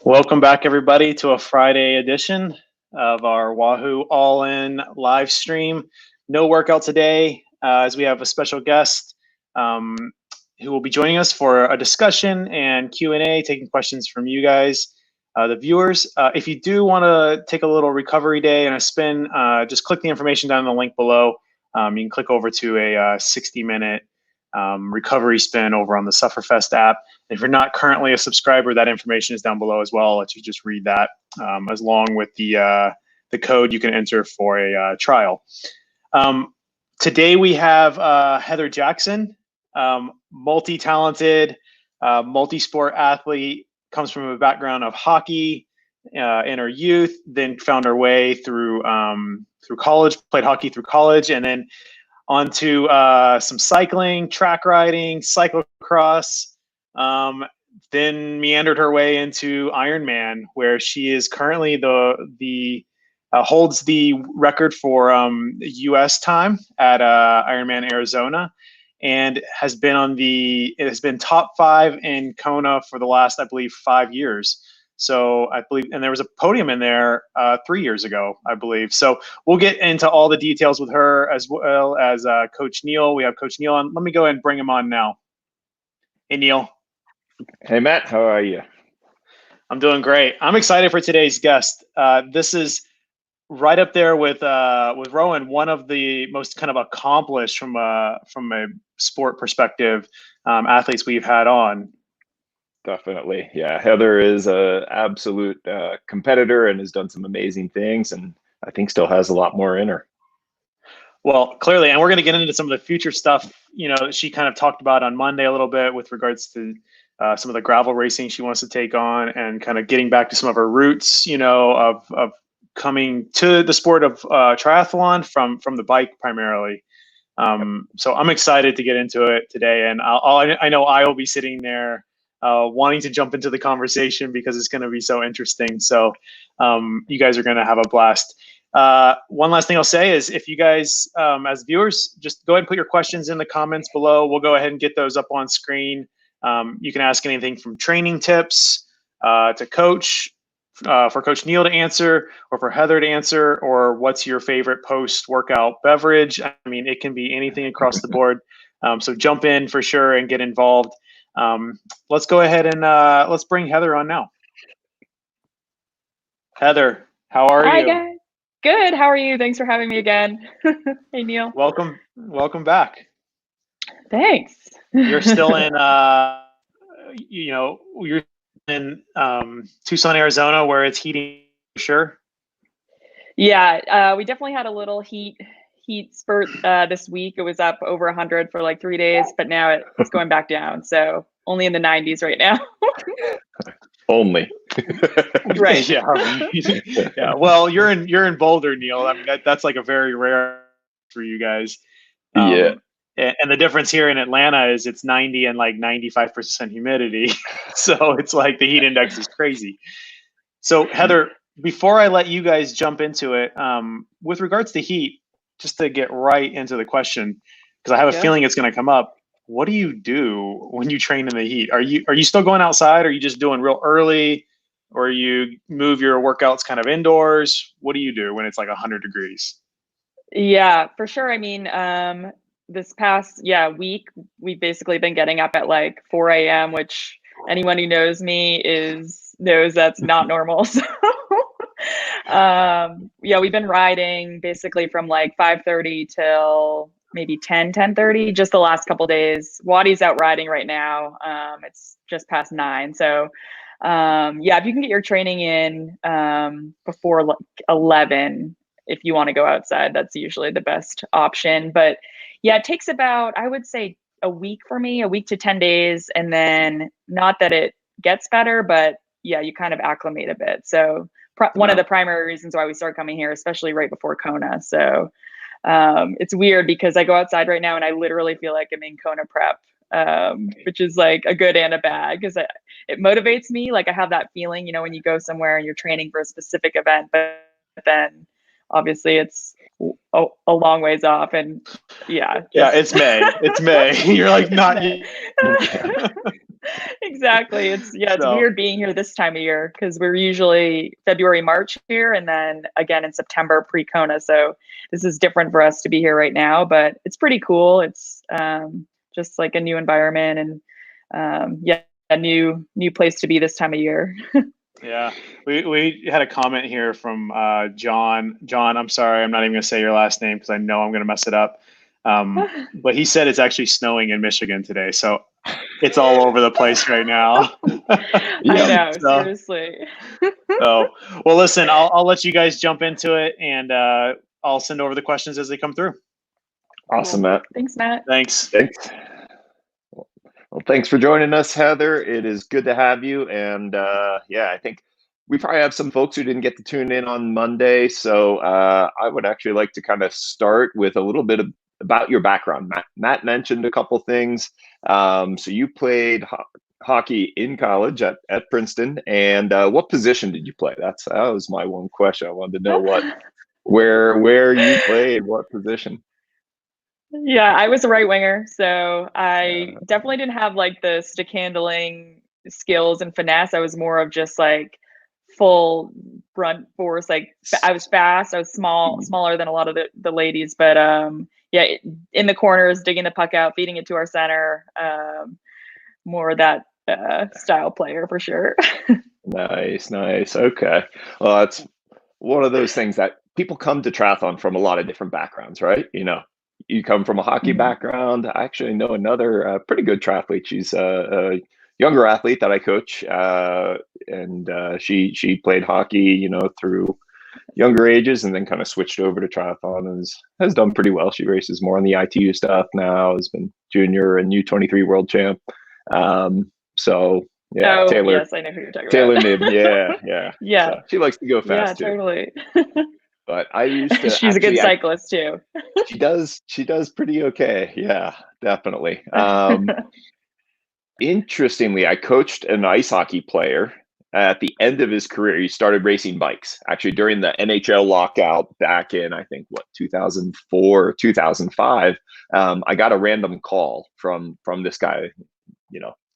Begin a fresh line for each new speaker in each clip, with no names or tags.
Welcome back, everybody, to a Friday edition of our Wahoo All-In live stream. No workout today, as we have a special guest who will be joining us for a discussion and Q&A, taking questions from you guys, the viewers. If you do want to take a little recovery day and a spin, just click the information down in the link below. You can click over to a 60-minute recovery spin over on the Sufferfest app. If you're not currently a subscriber, that information is down below as well. I'll let you just read that, as long with the code you can enter for a trial. Today we have Heather Jackson, multi-talented, multi-sport athlete, comes from a background of hockey in her youth, then found her way through college, played hockey through college, and then onto some cycling, track riding, cyclocross, then meandered her way into Ironman, where she is currently holds the record for U.S. time at Ironman Arizona, and has been top 5 in Kona for the last, I believe, 5 years. So I believe, and there was a podium in there 3 years ago, I believe. So we'll get into all the details with her, as well as Coach Neal. We have Coach Neal on. Let me go ahead and bring him on now. Hey, Neal.
Hey, Matt. How are you?
I'm doing great. I'm excited for today's guest. This is right up there with Rowan, one of the most kind of accomplished from a sport perspective athletes we've had on.
Definitely. Yeah. Heather is an absolute competitor and has done some amazing things, and I think still has a lot more in her.
Well, clearly, and we're going to get into some of the future stuff, she kind of talked about on Monday a little bit with regards to some of the gravel racing she wants to take on, and kind of getting back to some of her roots, of coming to the sport of triathlon from the bike primarily. So I'm excited to get into it today, and I know I will be sitting there wanting to jump into the conversation because it's going to be so interesting. So you guys are going to have a blast. One last thing I'll say is, if you guys, as viewers, just go ahead and put your questions in the comments below. We'll go ahead and get those up on screen. You can ask anything from training tips to coach, for Coach Neal to answer, or for Heather to answer, or what's your favorite post-workout beverage. I mean, it can be anything across the board. So jump in for sure and get involved. Let's go ahead and let's bring Heather on now. Heather, how are you?
Hi, guys. Good. How are you? Thanks for having me again. Hey, Neal.
Welcome back.
Thanks.
You're still in, you're in Tucson, Arizona, where it's heating for sure.
Yeah, we definitely had a little heat spurt this week. It was up over 100 for like 3 days, but now it's going back down. So only in the 90s right now.
Only.
Right.
Yeah. Well, you're in Boulder, Neal. I mean, that's like a very rare for you guys.
Yeah.
And the difference here in Atlanta is it's 90 and like 95% humidity. So it's like the heat index is crazy. So Heather, before I let you guys jump into it, with regards to heat, just to get right into the question, because I have a feeling it's going to come up. What do you do when you train in the heat? Are you still going outside? Or are you just doing real early? Or you move your workouts kind of indoors? What do you do when it's like 100 degrees?
Yeah, for sure. I mean, this past week, we've basically been getting up at like 4 a.m., which anyone who knows me knows that's not normal. So we've been riding basically from like 5:30 till maybe 10:30 just the last couple days. Wadi's out riding right now. It's just past 9. So if you can get your training in before like 11, if you want to go outside, that's usually the best option. But yeah, it takes about, I would say, a week for me, a week to 10 days. And then not that it gets better, but yeah, you kind of acclimate a bit. So one of the primary reasons why we started coming here, especially right before Kona. So it's weird because I go outside right now and I literally feel like I'm in Kona prep, which is like a good and a bad, because it motivates me. Like I have that feeling, when you go somewhere and you're training for a specific event, but then obviously it's a long ways off. And yeah,
it's May. You're like, not yet.
Exactly. It's
So,
weird being here this time of year because we're usually February, March here, and then again in September pre-Kona. So this is different for us to be here right now, but it's pretty cool. It's just like a new environment and a new place to be this time of year.
yeah, we had a comment here from John. John, I'm sorry, I'm not even gonna say your last name because I know I'm gonna mess it up. But he said it's actually snowing in Michigan today, so it's all over the place right now.
I know, seriously.
So, well, listen, I'll let you guys jump into it, and I'll send over the questions as they come through.
Awesome, Matt.
Thanks, Matt.
Thanks.
Well, thanks for joining us, Heather. It is good to have you. And I think we probably have some folks who didn't get to tune in on Monday. So I would actually like to kind of start with a little bit about your background. Matt mentioned a couple things. So you played hockey in college at Princeton. And what position did you play? That was my one question. I wanted to know where you played, what position.
Yeah, I was a right winger, so I definitely didn't have like the stick handling skills and finesse. I was more of just like full brunt force. Like I was fast. I was smaller than a lot of the ladies, but in the corners, digging the puck out, feeding it to our center. More of that style player for sure.
Nice. Okay. Well, that's one of those things that people come to triathlon from a lot of different backgrounds, right? You come from a hockey background. I actually know another pretty good triathlete. She's a younger athlete that I coach, and she played hockey, through younger ages, and then kind of switched over to triathlon and has done pretty well. She races more on the ITU stuff now. Has been junior and U23 world champ. Taylor.
Yes, I know who you're talking
Taylor
about.
Nib. Yeah. So she likes to go fast too.
Totally.
But I used to.
She's a good cyclist too.
She does pretty okay. Yeah, definitely. Interestingly, I coached an ice hockey player at the end of his career. He started racing bikes actually during the NHL lockout back in, I think, 2004 or 2005. I got a random call from this guy.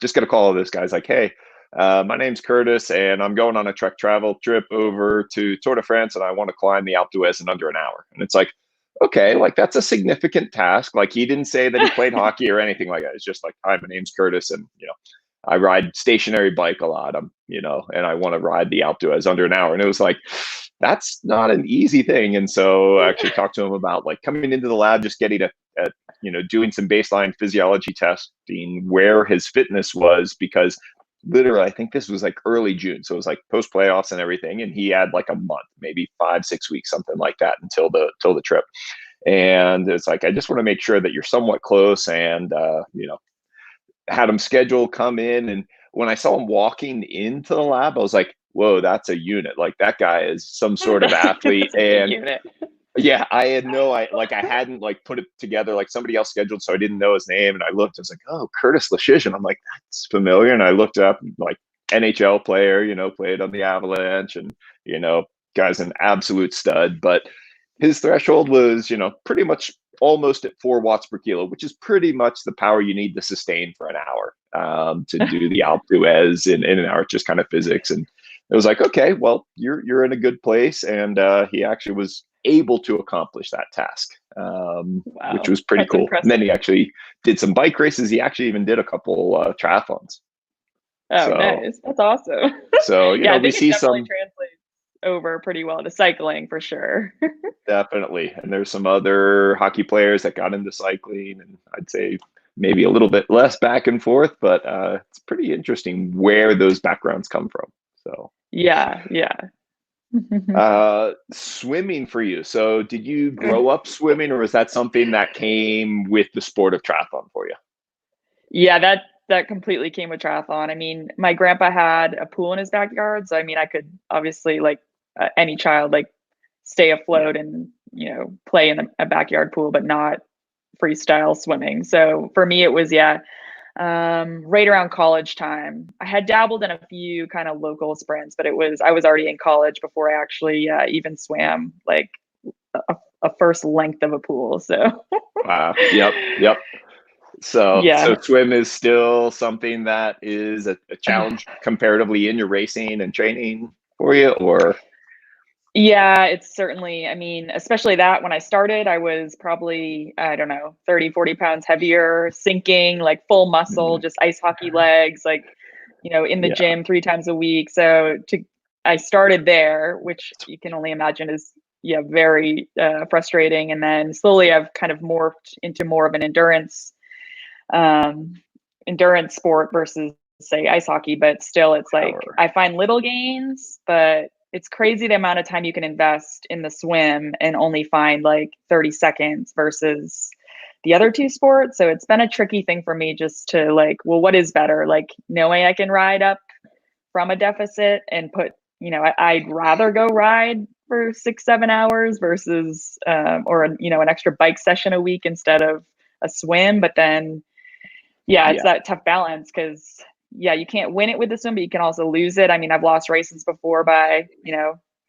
Just got a call. This guy's like, "Hey, my name's Curtis, and I'm going on a travel trip over to Tour de France, and I want to climb the Alpe d'Huez in under an hour." And it's like, okay, like that's a significant task. Like he didn't say that he played hockey or anything like that. It's just like, "Hi, my name's Curtis, and I ride stationary bike a lot. And I want to ride the Alpe d'Huez under an hour." And it was like, that's not an easy thing. And so I actually talked to him about like coming into the lab, just getting doing some baseline physiology testing where his fitness was, because literally, I think this was like early June. So it was like post playoffs and everything. And he had like a month, maybe 5-6 weeks, something like that until the trip. And it's like, I just want to make sure that you're somewhat close, and, had him schedule come in. And when I saw him walking into the lab, I was like, whoa, that's a unit. Like that guy is some sort of athlete. And yeah, I hadn't like put it together, like somebody else scheduled, so I didn't know his name. And I looked, I was like, oh, Curtis Leshishin. I'm like, that's familiar. And I looked up, like, NHL player, played on the Avalanche, and guy's an absolute stud. But his threshold was, pretty much almost at 4 watts per kilo, which is pretty much the power you need to sustain for an hour to do the Alpe d'Huez in an hour. Just kind of physics. And it was like, okay, well, you're in a good place. And he actually was able to accomplish that task, which was pretty cool. Impressive. And then he actually did some bike races. He actually even did a couple triathlons.
Nice. That's awesome.
So, I think we see some
translates over pretty well to cycling for sure.
Definitely. And there's some other hockey players that got into cycling, and I'd say maybe a little bit less back and forth, but it's pretty interesting where those backgrounds come from. So
yeah.
Swimming for you. So did you grow up swimming, or was that something that came with the sport of triathlon for you?
Yeah, that completely came with triathlon. I mean, my grandpa had a pool in his backyard, so I mean, I could obviously, like any child, like stay afloat and play in a backyard pool, but not freestyle swimming. So for me, it was right around college time. I had dabbled in a few kind of local sprints, but I was already in college before I actually even swam like a first length of a pool. So
wow. Yep. So
yeah.
swim is still something that is a challenge comparatively in your racing and training for you, or?
Yeah, it's certainly, I mean, especially that when I started, I was probably, I don't know, 30, 40 pounds heavier, sinking, like full muscle, just ice hockey legs, like, in the gym 3 times a week. So I started there, which you can only imagine is, very frustrating. And then slowly I've kind of morphed into more of an endurance sport versus say ice hockey, but still it's like I find little gains, but it's crazy the amount of time you can invest in the swim and only find like 30 seconds versus the other two sports. So it's been a tricky thing for me just to like, well, what is better? Like knowing I can ride up from a deficit and put, I'd rather go ride for 6-7 hours versus or an extra bike session a week instead of a swim. But then it's that tough balance because you can't win it with the swim, but you can also lose it. I mean, I've lost races before by,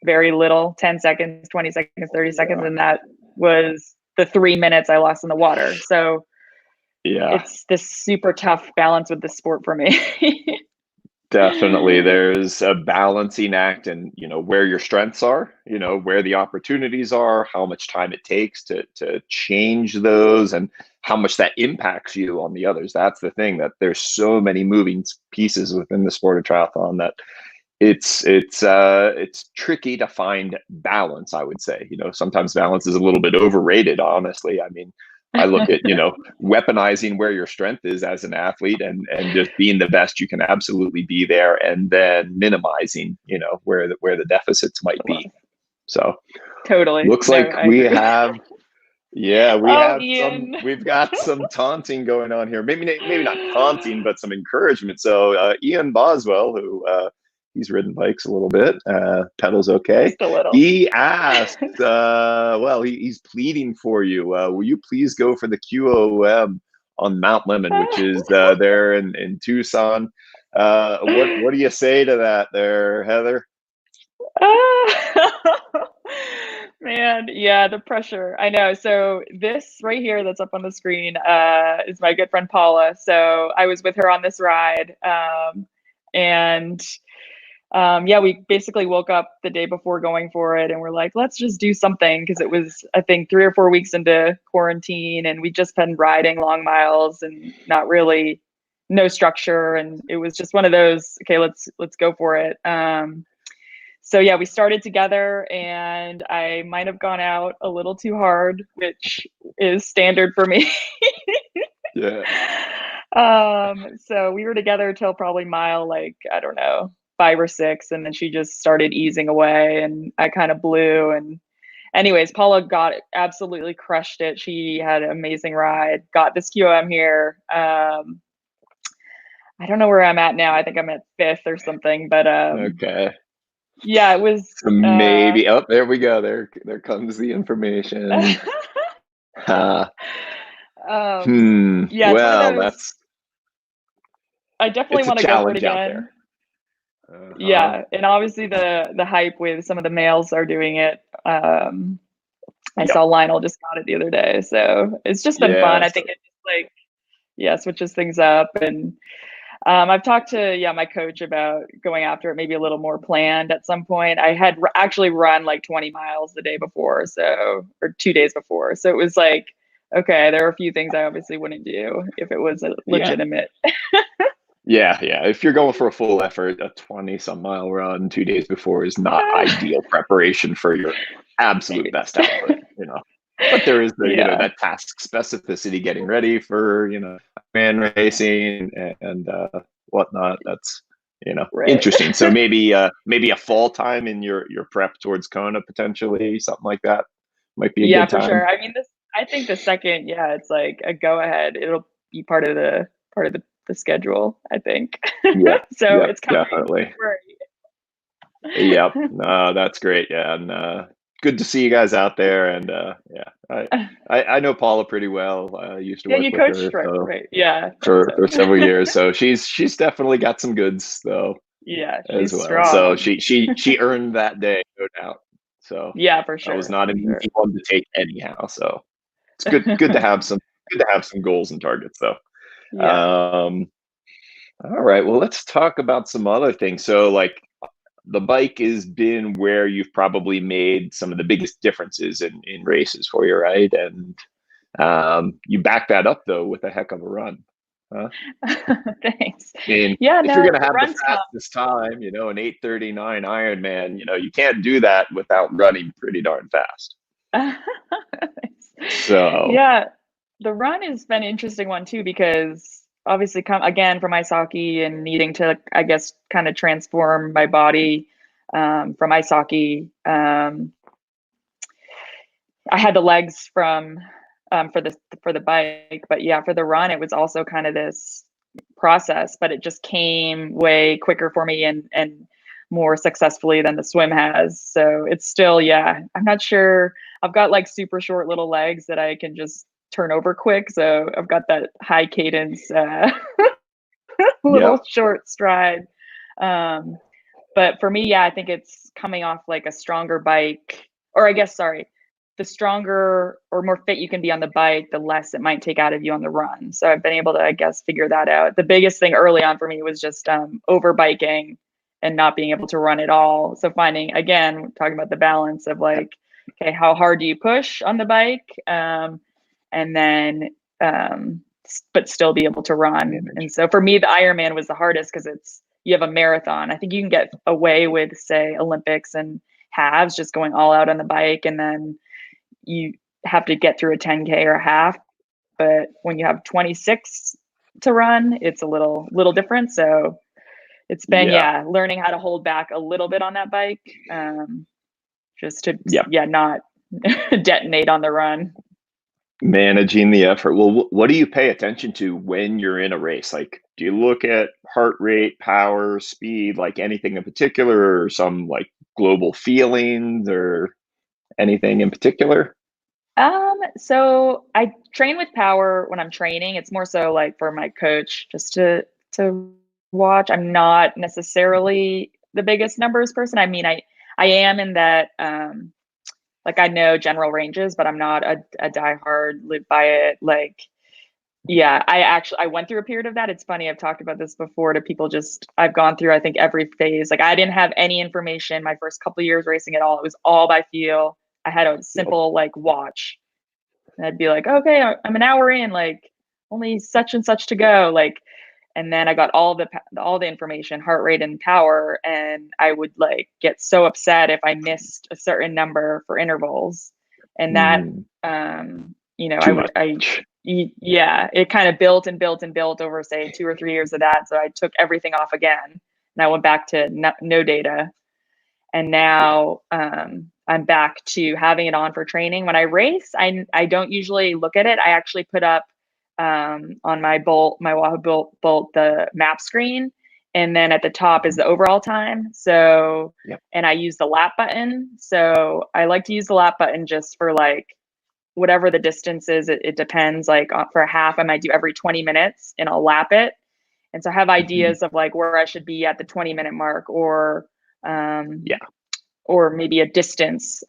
very little, 10 seconds, 20 seconds, 30 seconds. And that was the 3 minutes I lost in the water. So it's this super tough balance with the sport for me.
Definitely. There's a balancing act and, where your strengths are, where the opportunities are, how much time it takes to change those and how much that impacts you on the others. That's the thing, that there's so many moving pieces within the sport of triathlon that it's tricky to find balance, I would say. Sometimes balance is a little bit overrated, honestly. I mean, I look at, weaponizing where your strength is as an athlete and just being the best you can absolutely be there, and then minimizing, where the deficits might be. So
totally.
Looks like we have,
Ian.
we've got some taunting going on here. Maybe not taunting, but some encouragement. So Ian Boswell, who he's ridden bikes a little bit, pedals okay.
Just a little.
He asked, he's pleading for you. Will you please go for the QOM on Mount Lemmon, which is there in Tucson? What do you say to that there, Heather?
Man, the pressure. I know. So this right here that's up on the screen is my good friend Paula. So I was with her on this ride. We basically woke up the day before going for it and we're like, let's just do something, because it was, I think, 3 or 4 weeks into quarantine and we just been riding long miles and not really, no structure, and it was just one of those, okay, let's go for it. We started together and I might have gone out a little too hard, which is standard for me. So we were together till probably mile, like, I don't know, 5 or 6, and then she just started easing away and I kind of blew. And anyways, Paula absolutely crushed it. She had an amazing ride, got this QOM here. I don't know where I'm at now. I think I'm at 5th or something, but
okay.
Yeah, it was
maybe. There we go. There comes the information. That's.
I definitely want to go for it again. And obviously the hype with some of the males are doing it. I saw Lionel just got it the other day, so it's just been fun. I think it just switches things up, and I've talked to my coach about going after it maybe a little more planned at some point. I had actually run like 20 miles the day before, or 2 days before, so it was like, okay, there are a few things I obviously wouldn't do if it was a legitimate.
If you're going for a full effort, a 20-some mile run 2 days before is not ideal preparation for your absolute best output, But there is that task specificity, getting ready for, man racing and whatnot. That's, interesting. So maybe a fall time in your prep towards Kona, potentially, something like that might be a good time.
For sure. I mean, I think the second, it's like a go ahead. It'll be part of the schedule, I think. It's coming.
Definitely. No, that's great. And good to see you guys out there. And I know Paula pretty well. I used to work with her.
Right?
For several years. So she's definitely got some goods though.
She's
as well.
strong.
So she earned that day, no doubt. So
yeah, for sure.
that was not an
Sure.
easy one to take anyhow. So it's good to have some goals and targets though.
Yeah.
All right. Well, let's talk about some other things. So like the bike has been where you've probably made some of the biggest differences in races for you, right? And you back that up though with a heck of a run. Huh?
Thanks.
I mean,
Yeah,
if you're
no,
going to
the
have the
run's tough.
fastest time, an 8:39 Ironman, you can't do that without running pretty darn fast. So,
Yeah, the run has been an interesting one too, because obviously come again from ice hockey and needing to, I guess, kind of transform my body from ice hockey. I had the legs from for the bike, but yeah, for the run, it was also kind of this process, but it just came way quicker for me and more successfully than the swim has. So it's still, yeah, I'm not sure. I've got like super short little legs that I can just turn over quick. So I've got that high cadence, little
yep.
short stride. Um, but for me, yeah, I think it's coming off like a stronger bike, or I guess, sorry, the stronger or more fit you can be on the bike, the less it might take out of you on the run. So I've been able to, I guess, figure that out. The biggest thing early on for me was just over biking and not being able to run at all. So finding, again, talking about the balance of like, okay, how hard do you push on the bike? And then, but still be able to run. And so for me, the Ironman was the hardest because you have a marathon. I think you can get away with, say, Olympics and halves, just going all out on the bike, and then you have to get through a 10K or a half. But when you have 26 to run, it's a little different. So it's been,
Yeah.
learning how to hold back a little bit on that bike, just to,
Yep.
not detonate on the run.
Managing the effort. Well, what do you pay attention to when you're in a race? Like, do you look at heart rate, power, speed, like anything in particular, or some like global feelings or anything in particular?
So I train with power when I'm training. It's more so like for my coach, just to watch. I'm not necessarily the biggest numbers person. I mean, I am in that like I know general ranges, but I'm not a diehard live by it. Like, yeah, I went through a period of that. It's funny, I've talked about this before to people. Just I've gone through, I think, every phase. Like I didn't have any information my first couple of years racing at all. It was all by feel. I had a simple like watch. And I'd be like, okay, I'm an hour in, like only such and such to go. Like, and then I got all the information, heart rate and power, and I would like get so upset if I missed a certain number for intervals, and that
Too much.
yeah, it kind of built and built and built over say 2 or 3 years of that. So I took everything off again, and I went back to no data, and now I'm back to having it on for training. When I race, I don't usually look at it. I actually put up on my Wahoo bolt, the map screen, and then at the top is the overall time. So, and I use the lap button. So I like to use the lap button just for like whatever the distance is. It depends. Like for a half, I might do every 20 minutes and I'll lap it. And so I have ideas of like where I should be at the 20-minute mark, or or maybe a distance,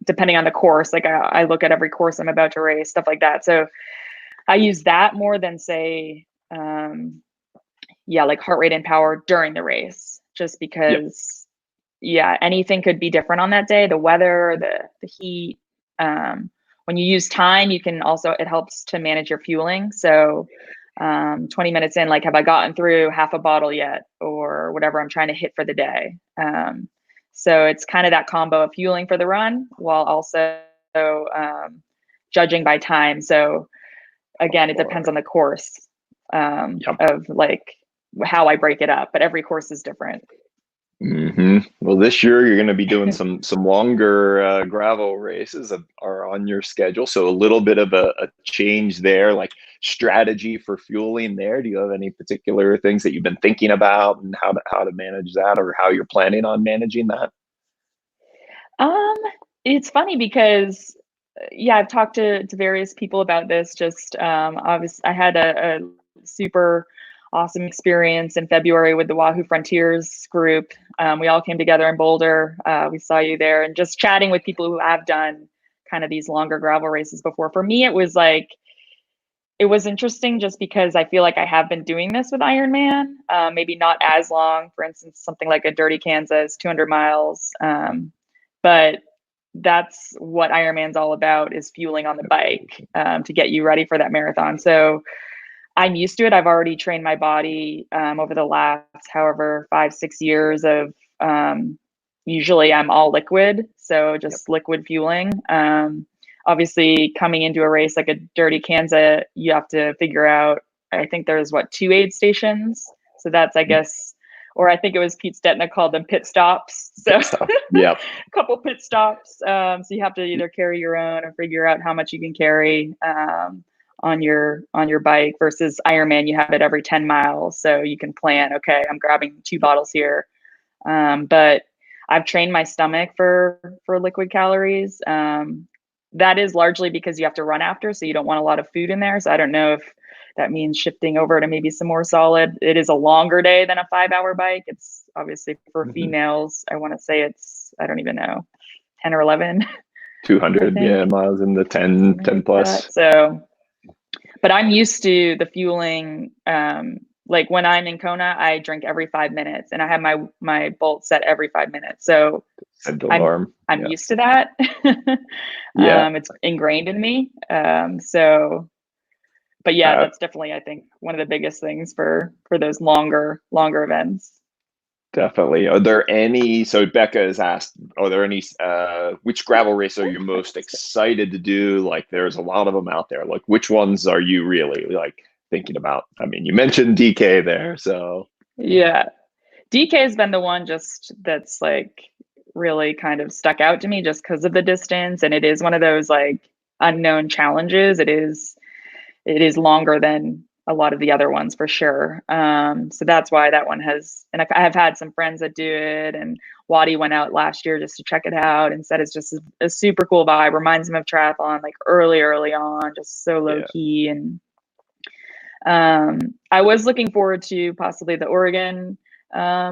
depending on the course. Like I look at every course I'm about to race, stuff like that. So I use that more than say, like heart rate and power during the race, just because, anything could be different on that day. The weather, the heat. When you use time, you can also, it helps to manage your fueling. So 20 minutes in, like, have I gotten through half a bottle yet, or whatever I'm trying to hit for the day? So it's kind of that combo of fueling for the run while also judging by time. So again, it depends on the course of like how I break it up, but every course is different.
Well, this year you're going to be doing some longer gravel races are on your schedule, so a little bit of a change there. Like strategy for fueling there. Do you have any particular things that you've been thinking about and how to manage that, or how you're planning on managing that?
It's funny because I've talked to various people about this. Just obviously, I had a super awesome experience in February with the Wahoo Frontiers group. We all came together in Boulder. We saw you there, and just chatting with people who have done kind of these longer gravel races before. For me, it was interesting just because I feel like I have been doing this with Ironman, maybe not as long, for instance, something like a Dirty Kansas, 200 miles. But that's what Ironman's all about, is fueling on the bike to get you ready for that marathon. So I'm used to it. I've already trained my body over the last, however, 5-6 years of usually I'm all liquid. So just liquid fueling. Obviously, coming into a race like a Dirty Kansas, you have to figure out, I think there's 2 aid stations. So that's, I guess, or I think it was Pete Stetna called them pit stops. So a couple pit stops. So you have to either carry your own or figure out how much you can carry on your bike, versus Ironman, you have it every 10 miles. So you can plan, okay, I'm grabbing 2 bottles here. But I've trained my stomach for liquid calories. That is largely because you have to run after, so you don't want a lot of food in there. So I don't know if that means shifting over to maybe some more solid. It is a longer day than a 5-hour bike. It's obviously for females. I want to say it's, I don't even know, 10 or 11.
200 miles in the 10 plus.
So, but I'm used to the fueling. Like when I'm in Kona, I drink every 5 minutes, and I have my Bolt set every 5 minutes. So I'm used to that. It's ingrained in me. But yeah, that's definitely, I think, one of the biggest things for those longer events.
Definitely. Are there any, so Becca has asked, are there any, which gravel race are you most excited to do? Like, there's a lot of them out there. Like, which ones are you really thinking about? I mean, you mentioned DK there, so.
Yeah. DK has been the one that's really kind of stuck out to me just because of the distance. And it is one of those unknown challenges. It is longer than a lot of the other ones for sure. So that's why that one has, and I have had some friends that do it, and Waddy went out last year just to check it out and said it's just a super cool vibe. Reminds him of triathlon, early on, just so low key. And I was looking forward to possibly the Oregon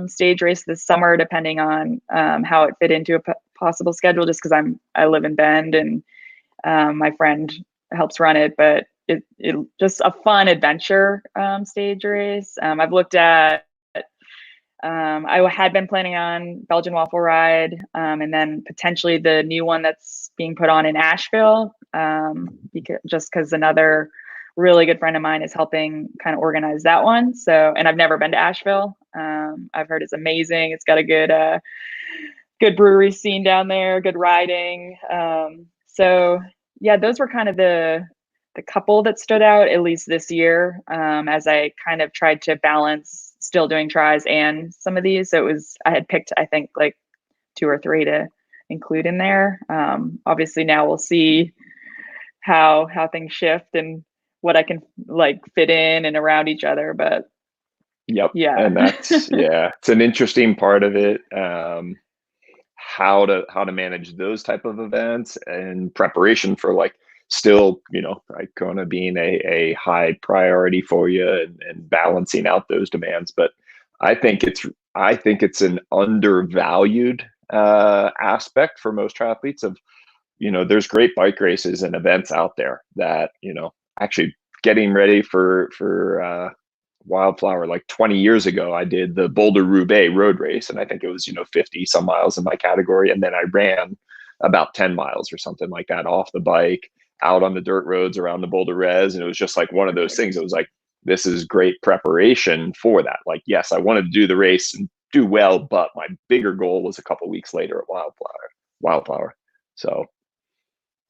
stage race this summer, depending on how it fit into a possible schedule, just because I live in Bend, and my friend helps run it, but it just a fun adventure stage race. I've looked at, I had been planning on Belgian Waffle Ride, and then potentially the new one that's being put on in Asheville, because another really good friend of mine is helping kind of organize that one. So, and I've never been to Asheville. I've heard it's amazing. It's got a good brewery scene down there, good riding. So yeah, those were kind of the couple that stood out, at least this year, as I kind of tried to balance still doing tries and some of these. So I had picked, I think, 2 or 3 to include in there. Obviously now we'll see how things shift and what I can fit in and around each other. But yeah.
And that's, it's an interesting part of it. How to manage those type of events and preparation for still, Kona being a high priority for you, and balancing out those demands. But I think it's an undervalued aspect for most triathletes of, there's great bike races and events out there that, actually getting ready for Wildflower. 20 years ago, I did the Boulder-Roubaix road race, and I think it was 50 some miles in my category, and then I ran about 10 miles or something like that off the bike out on the dirt roads around the Boulder Res, and it was just one of those things. It was this is great preparation for that. Yes, I wanted to do the race and do well, but my bigger goal was a couple weeks later at Wildflower. So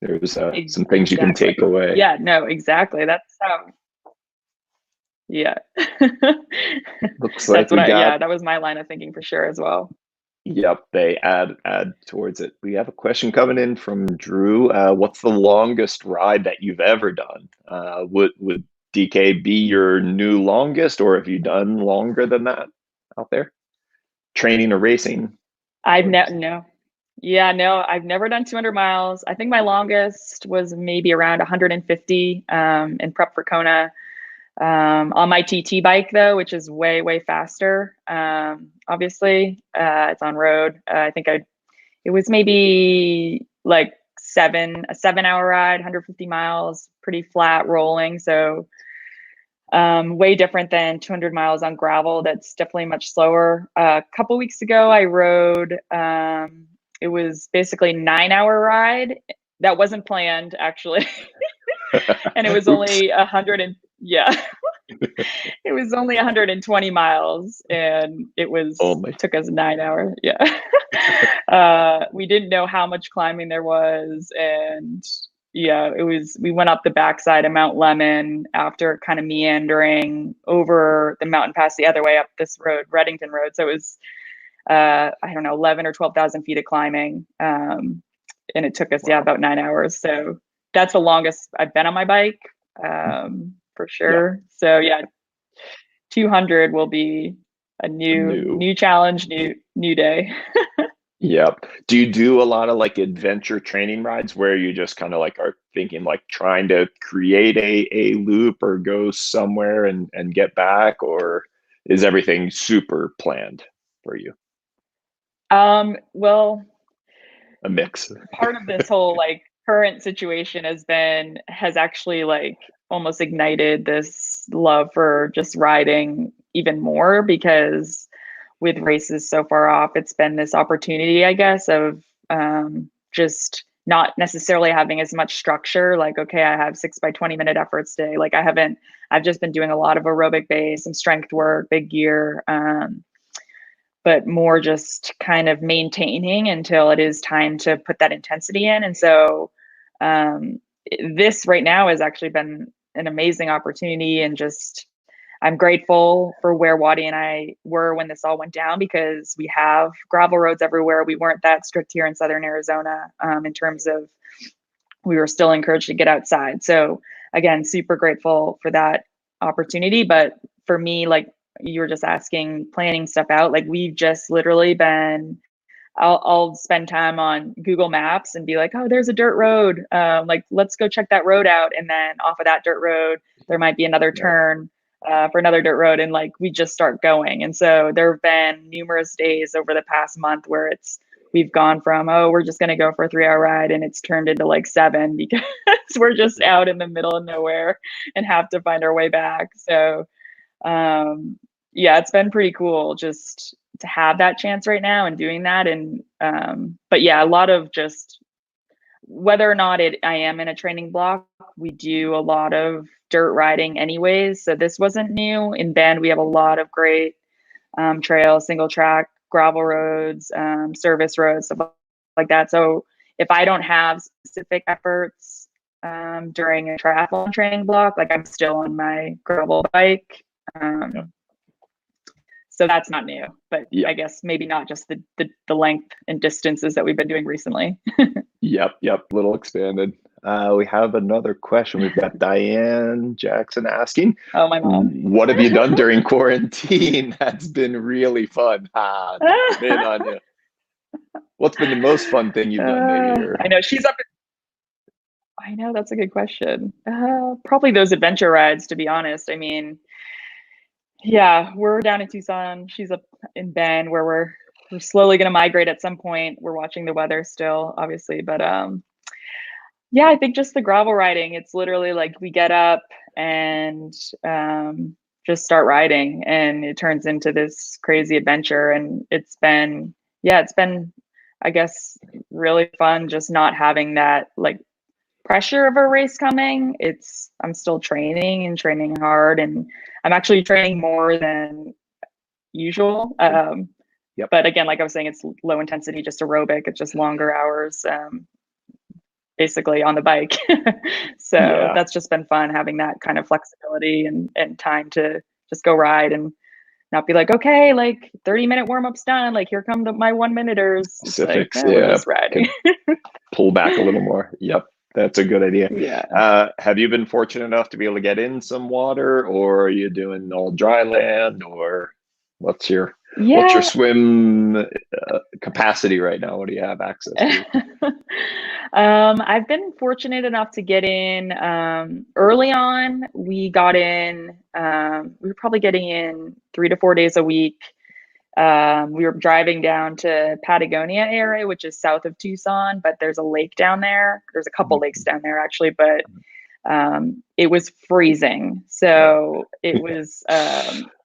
there's some things you can take away.
Yeah, no, exactly. That's yeah.
Looks like
that was my line of thinking for sure as well.
Yep, they add towards it. We have a question coming in from Drew. What's the longest ride that you've ever done? Would DK be your new longest, or have you done longer than that out there, training or racing?
I've never done 200 miles. I think my longest was maybe around 150 in prep for Kona. On my TT bike though, which is way, way faster. Obviously, it's on road. I think it was maybe like a 7 hour ride, 150 miles, pretty flat rolling. So way different than 200 miles on gravel. That's definitely much slower. A couple weeks ago, I rode, it was basically 9 hour ride. That wasn't planned actually. And it was only 100 and yeah, it was only 120 miles and it was, took us 9 hours. Yeah. We didn't know how much climbing there was. And yeah, we went up the backside of Mount Lemon after kind of meandering over the mountain pass the other way up this road, Reddington Road. So it was, I don't know, 11 or 12,000 feet of climbing. And it took us, about 9 hours. So that's the longest I've been on my bike, for sure. Yeah. So yeah, 200 will be a new challenge, new day.
Yep. Do you do a lot of like adventure training rides where you just kind of like are thinking like trying to create a loop or go somewhere and get back, or is everything super planned for you?
Well,
a mix.
Part of this whole like current situation has actually like almost ignited this love for just riding even more, because with races so far off, it's been this opportunity, I guess, of just not necessarily having as much structure. Like, okay, I have 6 by 20 minute efforts day. Like I've just been doing a lot of aerobic base and strength work, big gear, but more just kind of maintaining until it is time to put that intensity in. And so this right now has actually been an amazing opportunity, and just I'm grateful for where Wadi and I were when this all went down, because we have gravel roads everywhere. We weren't that strict here in Southern Arizona in terms of, we were still encouraged to get outside. So again, super grateful for that opportunity. But for me, like you were just asking, planning stuff out, like we've just literally been, I'll spend time on Google Maps and be like, oh, there's a dirt road. Like, let's go check that road out. And then off of that dirt road, there might be another turn for another dirt road. And like, we just start going. And so there have been numerous days over the past month where we've gone from, oh, we're just going to go for a 3-hour ride, and it's turned into like 7 because we're just out in the middle of nowhere and have to find our way back. So yeah, it's been pretty cool just to have that chance right now and doing that. And but yeah, a lot of just whether or not I am in a training block, we do a lot of dirt riding anyways. So this wasn't new. In Bend, we have a lot of great trails, single track, gravel roads, service roads, stuff like that. So if I don't have specific efforts during a triathlon training block, like I'm still on my gravel bike. So that's not new, but I guess maybe not just the length and distances that we've been doing recently.
Yep. Little expanded. We have another question. We've got Diane Jackson asking,
oh, my mom,
what have you done during quarantine? That's been really fun. Man on you. What's been the most fun thing you've done, maybe?
I know she's up. I know, that's a good question. Probably those adventure rides, to be honest. I mean, yeah, we're down in Tucson. She's up in Bend, where we're slowly going to migrate at some point. We're watching the weather still, obviously, but yeah, I think just the gravel riding. It's literally like we get up and just start riding, and it turns into this crazy adventure. And it's been, I guess, really fun just not having that like pressure of a race coming. I'm still training hard, and I'm actually training more than usual. But again, like I was saying, it's low intensity, just aerobic. It's just longer hours, basically on the bike. So that's just been fun, having that kind of flexibility and time to just go ride and not be like, okay, like 30-minute warm-up's done. Like, here come my 1-minuters.
Specifics,
like, we're just riding.
Pull back a little more. Yep. That's a good idea.
Yeah.
Have you been fortunate enough to be able to get in some water, or are you doing all dry land, or what's your swim capacity right now? What do you have access to?
I've been fortunate enough to get in early on. We got in, we were probably getting in 3 to 4 days a week. We were driving down to Patagonia area, which is south of Tucson, but there's a lake down there. There's a couple lakes down there actually, but it was freezing. So it was,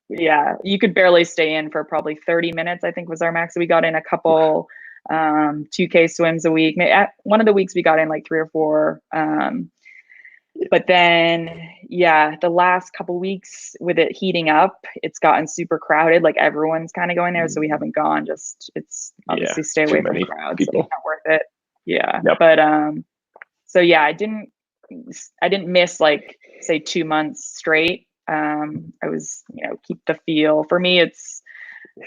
yeah, you could barely stay in for probably 30 minutes, I think was our max. We got in a couple 2K swims a week. One of the weeks we got in like 3 or 4. But then, yeah, the last couple weeks with it heating up, it's gotten super crowded. Like everyone's kind of going there, so we haven't gone. It's obviously stay away from crowds. It's not worth it. Yeah,
Yep.
but so yeah, I didn't miss like say 2 months straight. I was, keep the feel. For me, it's,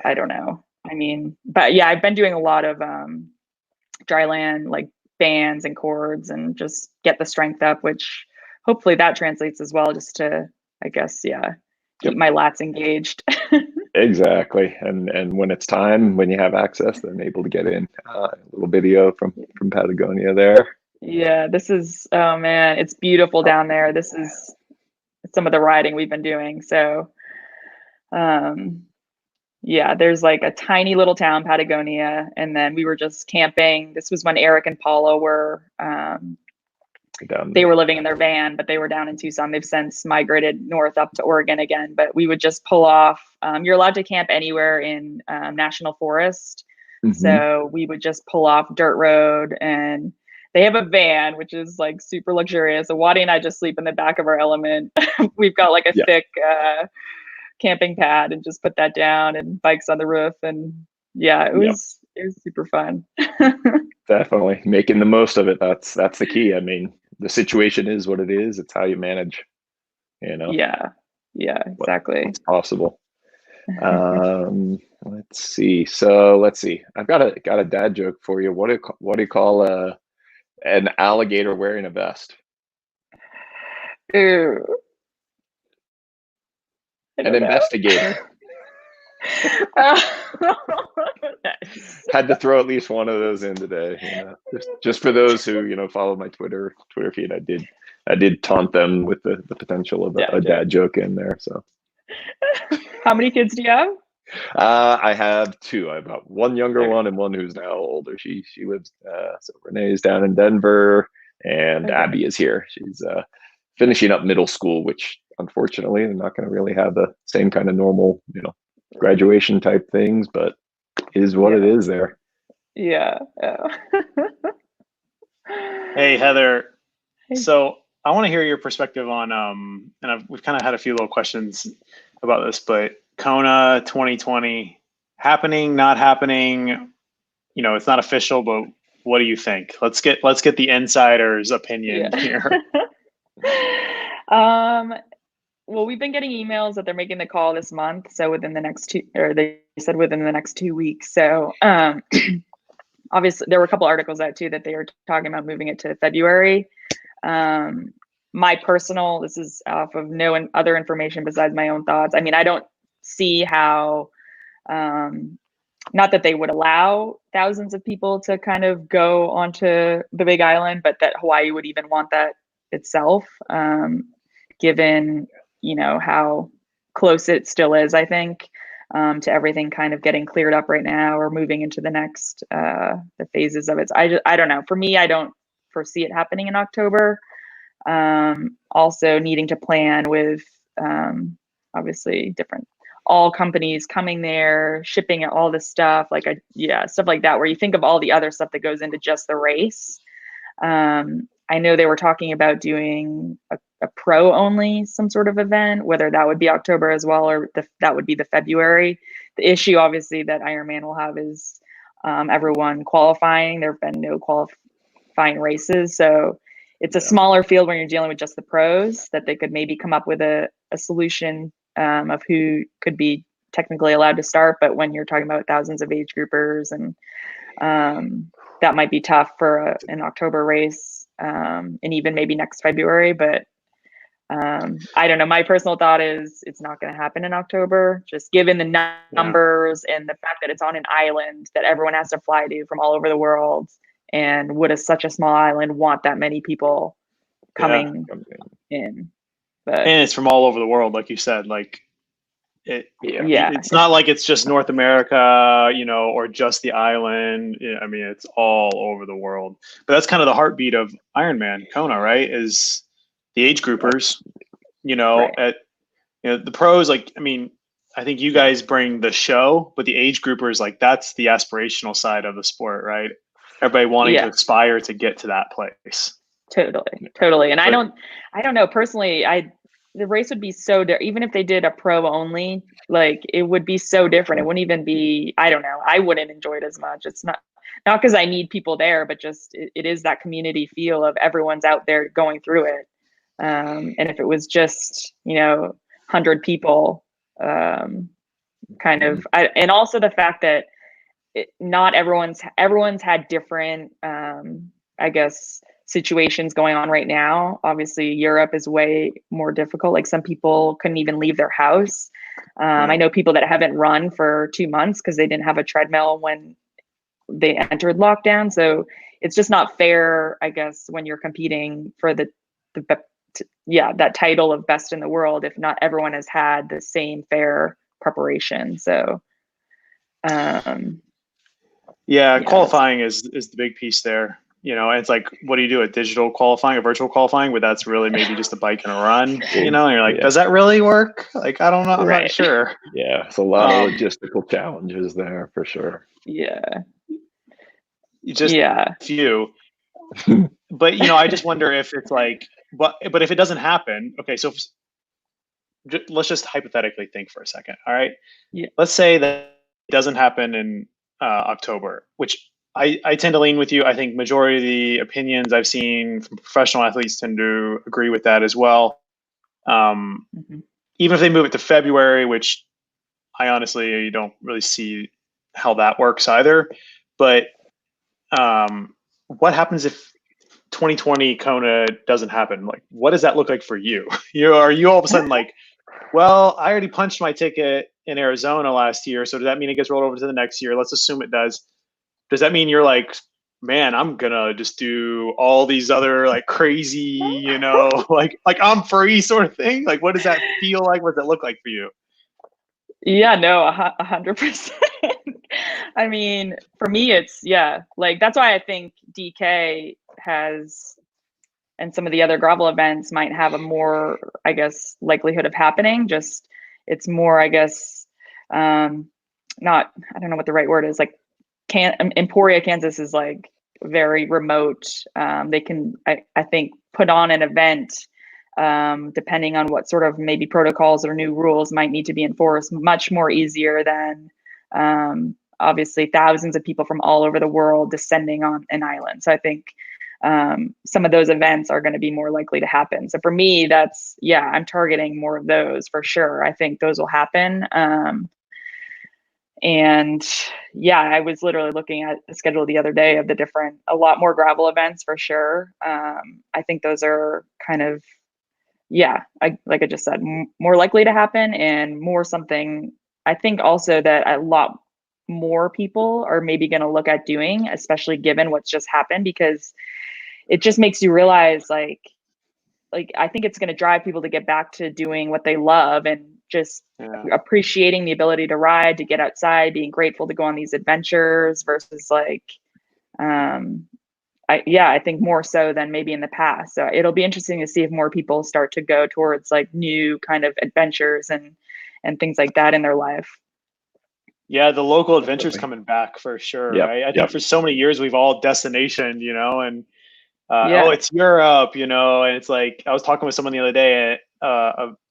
I don't know. I mean, but yeah, I've been doing a lot of dry land, like bands and cords, and just get the strength up, which hopefully that translates as well, just to, I guess, keep my lats engaged.
Exactly. And when it's time, when you have access, then able to get in a little video from Patagonia there.
Yeah, this is, oh man, it's beautiful down there. This is some of the riding we've been doing. So, yeah, there's like a tiny little town, Patagonia, and then we were just camping. This was when Eric and Paula were, they were living in their van, but they were down in Tucson. They've since migrated north up to Oregon again, but we would just pull off. You're allowed to camp anywhere in national forest. Mm-hmm. So we would just pull off dirt road, and they have a van, which is like super luxurious. So Waddy and I just sleep in the back of our Element. We've got like a thick camping pad and just put that down, and bikes on the roof. And yeah, it was super fun.
Definitely making the most of it. That's the key. I mean, the situation is what it is. It's how you manage,
Yeah, exactly.
What's possible. Let's see. So let's see. I've got a dad joke for you. What do you call an alligator wearing a vest?
Ew.
An investigator. Had to throw at least one of those in today. Just for those who follow my Twitter feed. I did taunt them with the potential of a dad joke in there. So,
how many kids do you have?
I have 2. I have got one younger one and one who's now older. She lives. So Renee's down in Denver, and Abby is here. She's finishing up middle school, which unfortunately they're not going to really have the same kind of normal, graduation type things, but is what it is there.
Yeah.
Hey, Heather. So I want to hear your perspective on, and we've kind of had a few little questions about this, but Kona 2020 happening, not happening, it's not official, but what do you think? Let's get the insider's opinion here.
Well, we've been getting emails that they're making the call this month. So within the next they said within the next 2 weeks. So obviously there were a couple articles out too that they were talking about moving it to February. My personal, this is off of no other information besides my own thoughts. I mean, I don't see how, not that they would allow thousands of people to kind of go onto the Big Island, but that Hawaii would even want that itself, given how close it still is, I think, to everything kind of getting cleared up right now or moving into the next the phases of it. I don't know. For me, I don't foresee it happening in October. Also needing to plan with obviously all companies coming there, shipping all this stuff, stuff like that, where you think of all the other stuff that goes into just the race. I know they were talking about doing a pro only, some sort of event, whether that would be October as well, or that would be the February. The issue obviously that Ironman will have is everyone qualifying. There have been no qualifying races. So it's a smaller field when you're dealing with just the pros, that they could maybe come up with a solution of who could be technically allowed to start. But when you're talking about thousands of age groupers, and that might be tough for an October race. And even maybe next February, but I don't know. My personal thought is it's not going to happen in October, just given the numbers and the fact that it's on an island that everyone has to fly to from all over the world. and would such a small island want that many people coming in? But
and it's from all over the world, like you said. Like it's not like it's just North America, you know, or just the island. I mean, it's all over the world. But that's kind of the heartbeat of Ironman Kona, right? Is the age groupers, you know, at the pros. Like, I mean, I think you guys bring the show, but the age groupers, like, that's the aspirational side of the sport, right? Everybody wanting to aspire to get to that place.
Totally. And I don't know personally. The race would be so even if they did a pro only, like, it would be so different. It wouldn't even be. I don't know. I wouldn't enjoy it as much. It's not because I need people there, but just it is that community feel of everyone's out there going through it. And if it was just 100 people, kind of, and also the fact that not everyone's had different, I guess, situations going on right now. Obviously, Europe is way more difficult. Like, some people couldn't even leave their house. I know people that haven't run for 2 months because they didn't have a treadmill when they entered lockdown. So it's just not fair, I guess, when you're competing for that title of best in the world, if not everyone has had the same fair preparation. So
qualifying is the big piece there. And it's like, what do you do, a digital qualifying, a virtual qualifying, but that's really maybe just a bike and a run, and you're like, does that really work? Like, I don't know. I'm not sure.
Yeah. It's a lot of logistical challenges there for sure.
Yeah.
Just few. But, I just wonder if it's like, but if it doesn't happen, okay, so let's just hypothetically think for a second. All right.
Yeah.
Let's say that it doesn't happen in October, which I tend to lean with you. I think majority of the opinions I've seen from professional athletes tend to agree with that as well. Even if they move it to February, which I honestly don't really see how that works either. But what happens if 2020 Kona doesn't happen? Like, what does that look like for you? Are you all of a sudden like, well, I already punched my ticket in Arizona last year, so does that mean it gets rolled over to the next year? Let's assume it does. Does that mean you're like, man, I'm gonna just do all these other like crazy, like I'm free sort of thing? Like, what does that feel like? What does that look like for you?
Yeah, no, 100%. I mean, for me, it's like, that's why I think DK has, and some of the other gravel events might have a more, I guess, likelihood of happening. Just, it's more, I guess, I don't know what the right word is. Like, Emporia, Kansas is like very remote. They can, I think, put on an event, depending on what sort of maybe protocols or new rules might need to be enforced, much more easier than obviously thousands of people from all over the world descending on an island. So I think some of those events are going to be more likely to happen. So for me, that's, I'm targeting more of those for sure. I think those will happen. And I was literally looking at the schedule the other day of a lot more gravel events for sure. I think those are kind of, like I just said, more likely to happen, and more something I think also that a lot more people are maybe going to look at doing, especially given what's just happened, because it just makes you realize like I think it's going to drive people to get back to doing what they love, and just appreciating the ability to ride, to get outside, being grateful to go on these adventures versus like, I think more so than maybe in the past. So it'll be interesting to see if more people start to go towards like new kind of adventures and things like that in their life.
Yeah, the local adventures coming back for sure. Right? I think for so many years we've all destination, and it's Europe, and it's like, I was talking with someone the other day,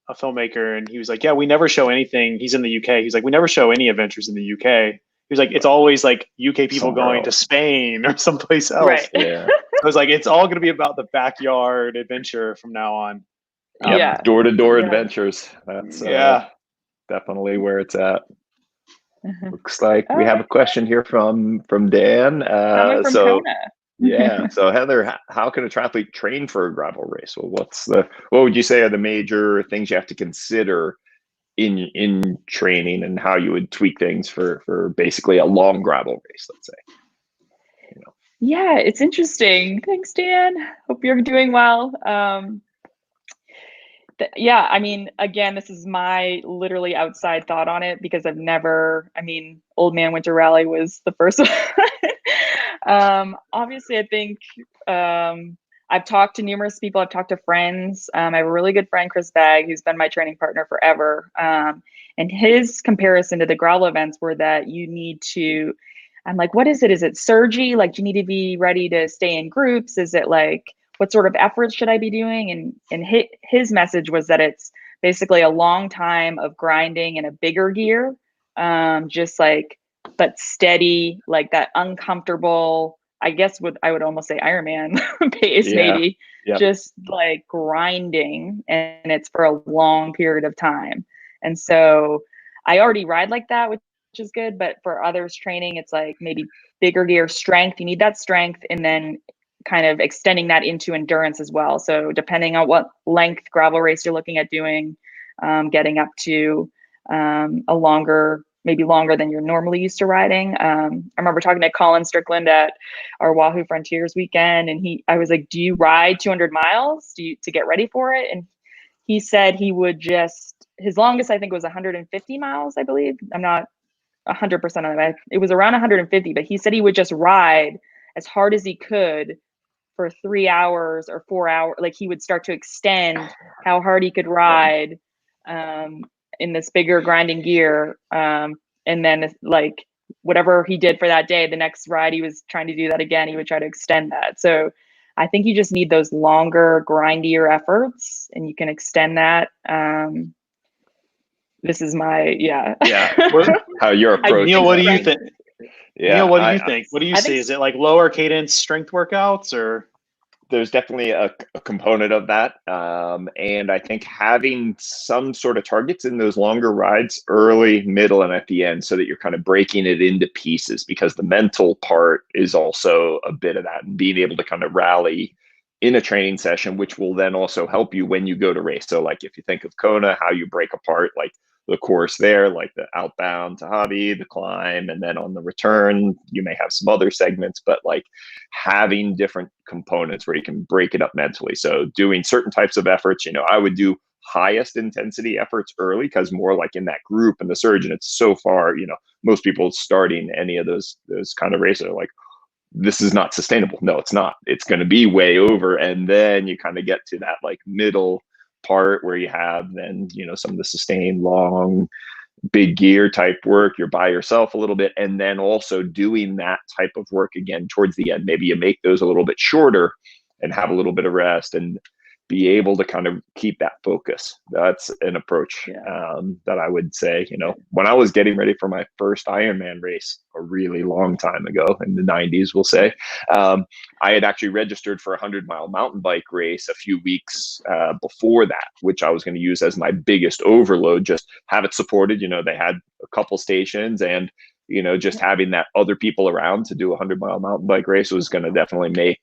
a filmmaker, and he was like, yeah, we never show anything. He's in the UK. He's like, we never show any adventures in the UK. He was like, it's always like UK people going to Spain or someplace else.
Right.
Yeah. I was like, it's all going to be about the backyard adventure from now on.
Door-to-door adventures. That's definitely where it's at. Looks like we have a question here from Dan.
Coming from Kona.
So Heather, how can a triathlete train for a gravel race? Well, what would you say are the major things you have to consider in training, and how you would tweak things for basically a long gravel race, let's say?
Yeah, it's interesting. Thanks, Dan. Hope you're doing well. Yeah, I mean, again, this is my literally outside thought on it because I've never, I mean, Old Man Winter Rally was the first one. Obviously, I think I've talked to numerous people. I've talked to friends. I have a really good friend, Chris Bagg, who's been my training partner forever. And his comparison to the gravel events were that you need to, I'm like, what is it? Is it surgy? Like, do you need to be ready to stay in groups? Is it like, what sort of efforts should I be doing? And his message was that it's basically a long time of grinding in a bigger gear, just like, but steady, like that uncomfortable, I guess what I would almost say Ironman pace, maybe just like grinding, and it's for a long period of time. And so I already ride like that, which is good. But for others training, it's like maybe bigger gear strength. You need that strength, and then kind of extending that into endurance as well. So depending on what length gravel race you're looking at doing, getting up to a longer, maybe longer than you're normally used to riding. I remember talking to Colin Strickland at our Wahoo Frontiers weekend, and I was like, do you ride 200 miles to get ready for it? And he said he would his longest, I think, was 150 miles, I believe. I'm not 100% on it. It was around 150, but he said he would just ride as hard as he could for 3 hours or 4 hours. Like, he would start to extend how hard he could ride in this bigger grinding gear. And then like whatever he did for that day, the next ride he was trying to do that again, he would try to extend that. So I think you just need those longer, grindier efforts, and you can extend that. This is my
how your approach.
Neal, what do you think?
Yeah,
Neal, what do you think? What do you see? Is it like lower cadence strength workouts, or?
There's definitely a component of that. And I think having some sort of targets in those longer rides early, middle, and at the end, so that you're kind of breaking it into pieces, because the mental part is also a bit of that, and being able to kind of rally in a training session, which will then also help you when you go to race. So like if you think of Kona, how you break apart like the course there, like the outbound to hobby, the climb, and then on the return, you may have some other segments, but like having different components where you can break it up mentally. So doing certain types of efforts, I would do highest intensity efforts early, because more like in that group and the surge, and it's so far, most people starting any of those kind of races are like, this is not sustainable. No, it's not. It's going to be way over. And then you kind of get to that like middle part where you have then, some of the sustained long, big gear type work. You're by yourself a little bit. And then also doing that type of work again towards the end. Maybe you make those a little bit shorter and have a little bit of rest and be able to kind of keep that focus. That's an approach that I would say, when I was getting ready for my first Ironman race a really long time ago in the 90s, we'll say, I had actually registered for a 100-mile mountain bike race a few weeks before that, which I was going to use as my biggest overload, just have it supported. They had a couple stations, and just having that other people around to do a 100-mile mountain bike race was going to definitely make,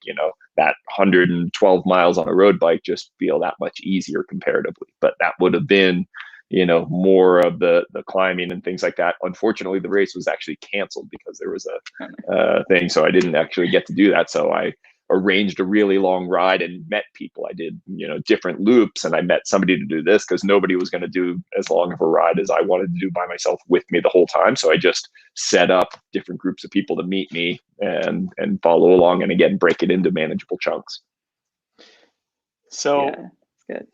that 112 miles on a road bike just feel that much easier comparatively. But that would have been, more of the climbing and things like that. Unfortunately, the race was actually canceled because there was a thing. So I didn't actually get to do that. So I arranged a really long ride and met people. I did, different loops, and I met somebody to do this because nobody was going to do as long of a ride as I wanted to do by myself with me the whole time. So I just set up different groups of people to meet me and follow along, and again, break it into manageable chunks.
So
it's good.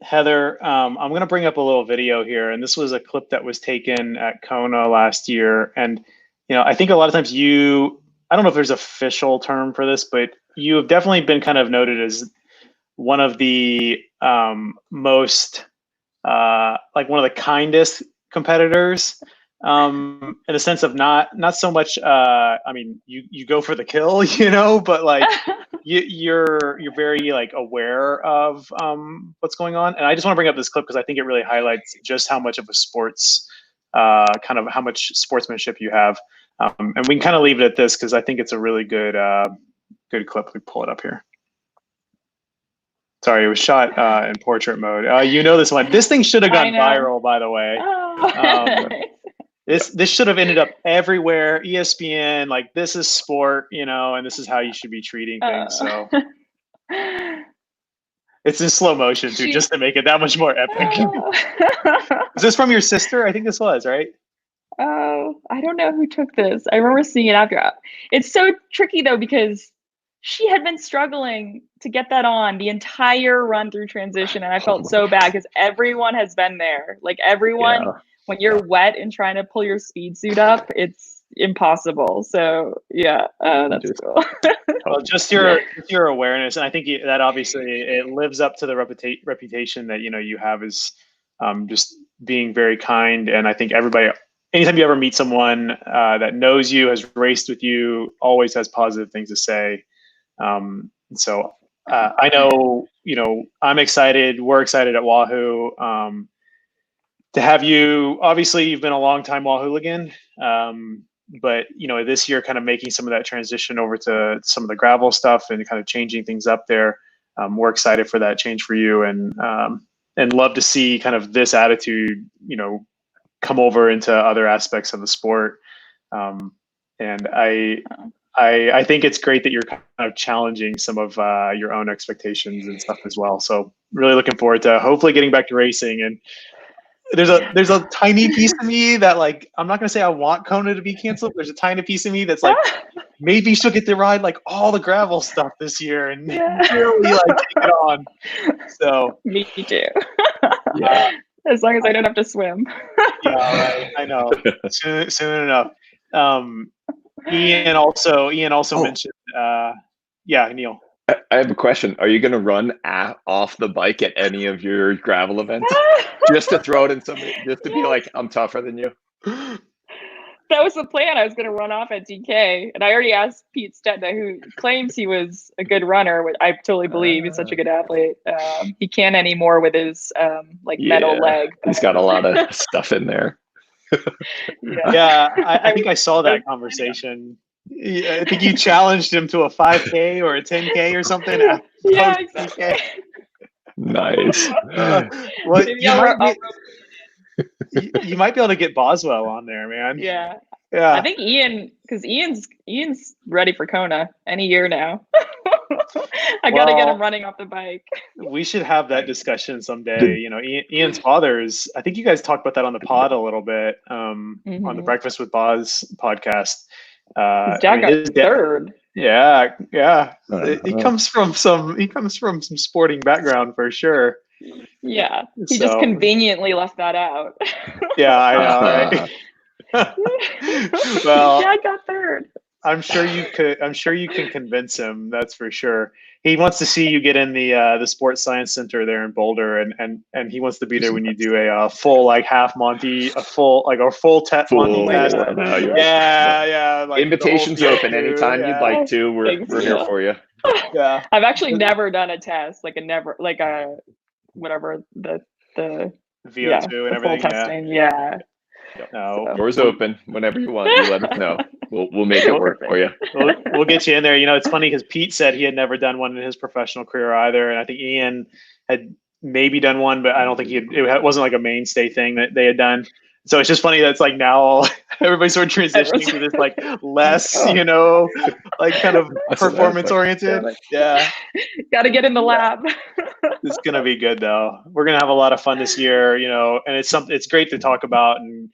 Heather, I'm going to bring up a little video here, and this was a clip that was taken at Kona last year. And, I think a lot of times I don't know if there's an official term for this, but you have definitely been kind of noted as one of the most, like one of the kindest competitors, in the sense of not so much. I mean, you go for the kill, but like you're very like aware of what's going on. And I just want to bring up this clip because I think it really highlights just how much of a sports, kind of how much sportsmanship you have. And we can kind of leave it at this because I think it's a really good clip. Let me pull it up here. Sorry, it was shot in portrait mode. This one. This thing should have gone viral, by the way. This should have ended up everywhere. ESPN, like, this is sport, and this is how you should be treating things. So it's in slow motion too, just to make it that much more epic. Is this from your sister? I think this was, right?
Oh, I don't know who took this. I remember seeing it after. It's so tricky though, because she had been struggling to get that on the entire run through transition. And I felt so bad because everyone has been there. Like everyone, when you're wet and trying to pull your speed suit up, it's impossible. So yeah, that's cool.
Well, just your awareness. And I think that obviously it lives up to the reputation that, you have as just being very kind. And I think everybody, anytime you ever meet someone that knows you, has raced with you, always has positive things to say. So I know, I'm excited. We're excited at Wahoo to have you. Obviously, you've been a long time Wahhooligan, but this year, kind of making some of that transition over to some of the gravel stuff and kind of changing things up there. We're excited for that change for you, and love to see kind of this attitude, come over into other aspects of the sport. And I think it's great that you're kind of challenging some of your own expectations and stuff as well. So really looking forward to hopefully getting back to racing. And there's a tiny piece of me that, like, I'm not going to say I want Kona to be canceled. There's a tiny piece of me that's like, maybe she'll get to ride like all the gravel stuff this year and really like take it on. So
me too. As long as I don't have to swim.
Yeah, right. I know. Soon enough. Ian also mentioned, Neal.
I have a question. Are you going to run off the bike at any of your gravel events? Just to throw it in somebody, just to be like, I'm tougher than you?
That was the plan. I was going to run off at DK. And I already asked Pete Stetna, who claims he was a good runner, which I totally believe. He's such a good athlete. He can't anymore with his metal leg.
He's got a lot of stuff in there.
I think I saw that conversation. I think you challenged him to a 5K or a 10K or something.
Yeah, exactly.
Nice.
Well, you might be able to get Boswell on there, man.
Yeah. I think Ian's ready for Kona any year now. I got to get him running off the bike.
We should have that discussion someday. Ian's father is, I think you guys talked about that on the pod a little bit, on the Breakfast with Boz podcast.
His dad got third.
Yeah. He comes from some sporting background for sure.
Yeah. He just conveniently left that out.
Yeah, I know, right? Well,
dad got third.
I'm sure you can convince him. That's for sure. He wants to see you get in the Sports Science Center there in Boulder, and he wants to be there when you do a full like half Monty, a full test Monty test. Yeah. Like
invitations open anytime you'd like to. We're here for you.
Yeah.
I've actually never done a test, whatever the
VO2 and everything.
Full testing. Yeah.
No,
doors open whenever you want. You let us know. We'll make it work for you.
We'll get you in there. It's funny because Pete said he had never done one in his professional career either, and I think Ian had maybe done one, but I don't think it wasn't like a mainstay thing that they had done. So it's just funny that it's like now everybody's sort of transitioning to this like less, like kind of performance oriented. Yeah.
Got to get in the lab.
It's going to be good though. We're going to have a lot of fun this year, and it's great to talk about and